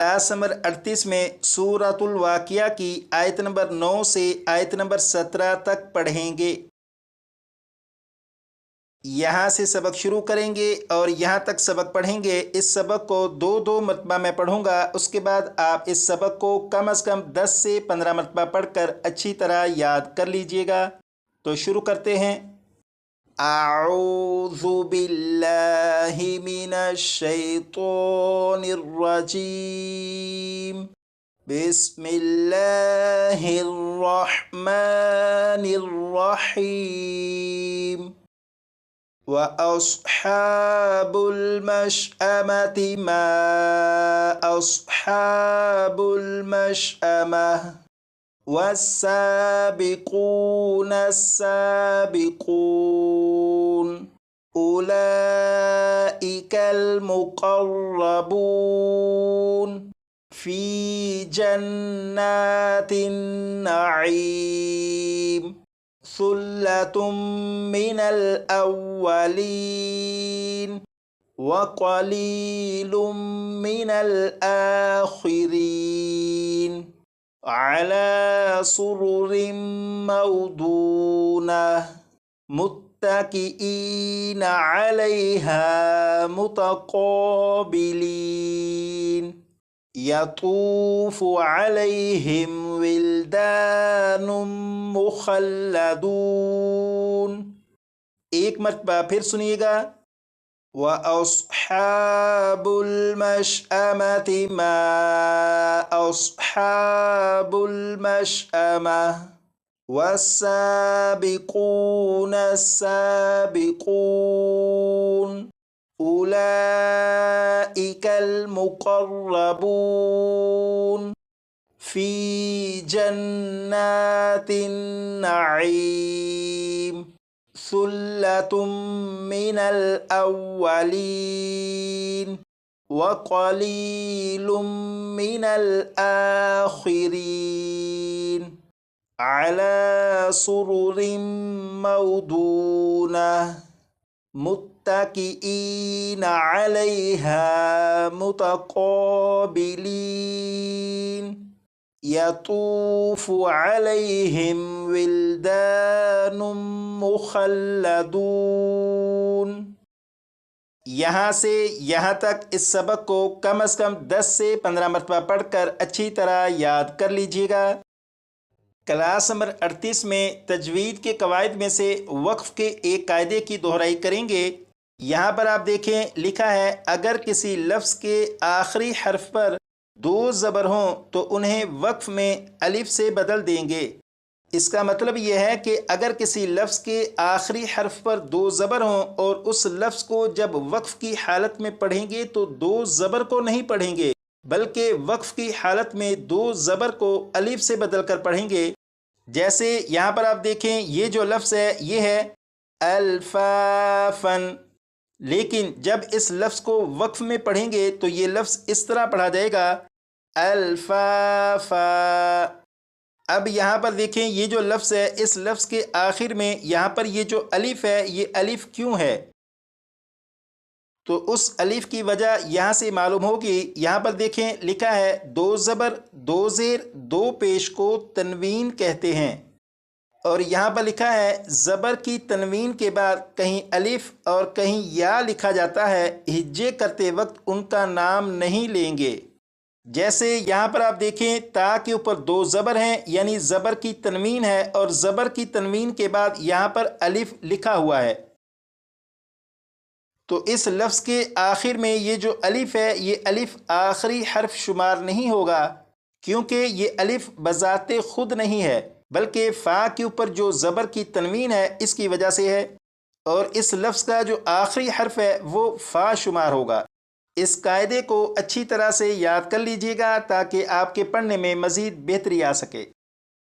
Class number 38 में सूरतुल वाक़िया की आयत नंबर 9 से आयत नंबर 17 तक पढ़ेंगे। यहाँ से सबक शुरू करेंगे और यहाँ तक सबक पढ़ेंगे। इस सबक को दो दो मरतबा मैं पढ़ूँगा, उसके बाद आप इस सबक को कम से कम 10 से 15 मरतबा पढ़कर अच्छी तरह याद कर लीजिएगा। तो शुरू करते हैं। अऊज़ु बिल्लाहि मिनश शैतानिर रजीम। बिस्मिल्लाहिर रहमानिर रहीम। व अस्हाबुल मशअमति मा अस्हाबुल मशअमह वस्साबिकून अस्साबिकून उलाइकल मुक़र्रबून फ़ी जन्नातिन नईम सुल्लतुम मिनल अव्वलीन व क़लीलुम मिनल आखिरीन अला सुरुरिम मौदूनह मुत्तकिईन अलैहा मुतक़ाबिलीन यतूफ़ु अलैहिम विल्दानुम मुख़ल्लदून। एक मरतबा फिर सुनिएगा। व अस्हाबुल मशअमति मा अस्हाबुल मशअमह वस्साबिकून अस्साबिकून उलाइकल मुक़र्रबून फ़ी जन्नातिन नईम सुल्लतुम मिनल अव्वलीन व क़लीलुम मिनल आखिरीन अला सुरुरिम मौदूनह मुत्तकिईन अलैहा मुतक़ाबिलीन यतूफ़ु अलैहिम विल्दानुम मुख़ल्लदून। यहाँ से यहाँ तक इस सबक को कम से कम 10 से 15 मरतबा पढ़कर अच्छी तरह याद कर लीजिएगा। क्लास नंबर 38 में तजवीद के कवायद में से वक्फ़ के एक कायदे की दोहराई करेंगे। यहाँ पर आप देखें, लिखा है अगर किसी लफ्ज़ के आखिरी हर्फ पर दो ज़बर हों तो उन्हें वक्फ़ में अलिफ से बदल देंगे। इसका मतलब यह है कि अगर किसी लफ्ज़ के आखिरी हर्फ पर दो ज़बर हों और उस लफ्ज़ को जब वक्फ़ की हालत में पढ़ेंगे तो दो ज़बर को नहीं पढ़ेंगे, बल्कि वक्फ़ की हालत में दो ज़बर को अलिफ से बदल कर पढ़ेंगे। जैसे यहाँ पर आप देखें, ये जो लफ्ज़ है ये है अल्फ़ाफ़न, लेकिन जब इस लफ्ज़ को वक्फ़ में पढ़ेंगे तो ये लफ्ज़ इस तरह पढ़ा जाएगा अल्फ़ाफ़ा। अब यहाँ पर देखें, ये जो लफ्ज़ है इस लफ्ज़ के आखिर में यहाँ पर ये जो अलिफ है ये अलिफ क्यों है? तो उस अलिफ की वजह यहाँ से मालूम होगी। यहाँ पर देखें, लिखा है दो ज़बर दो ज़ेर दो पेश को तनवीन कहते हैं, और यहाँ पर लिखा है ज़बर की तनवीन के बाद कहीं अलिफ और कहीं या लिखा जाता है, हिज्जे करते वक्त उनका नाम नहीं लेंगे। जैसे यहाँ पर आप देखें, ता के ऊपर दो ज़बर हैं यानी ज़बर की तनवीन है, और ज़बर की तनवीन के बाद यहाँ पर अलिफ लिखा हुआ है। तो इस लफ्ज़ के आखिर में ये जो अलिफ है ये अलिफ आखिरी हर्फ शुमार नहीं होगा, क्योंकि ये अलिफ बज़ाते ख़ुद नहीं है, बल्कि फ़ा के ऊपर जो ज़बर की तनवीन है इसकी वजह से है, और इस लफ्ज़ का जो आखिरी हर्फ है वो फ़ा शुमार होगा। इस कायदे को अच्छी तरह से याद कर लीजिएगा ताकि आपके पढ़ने में मज़ीद बेहतरी आ सके।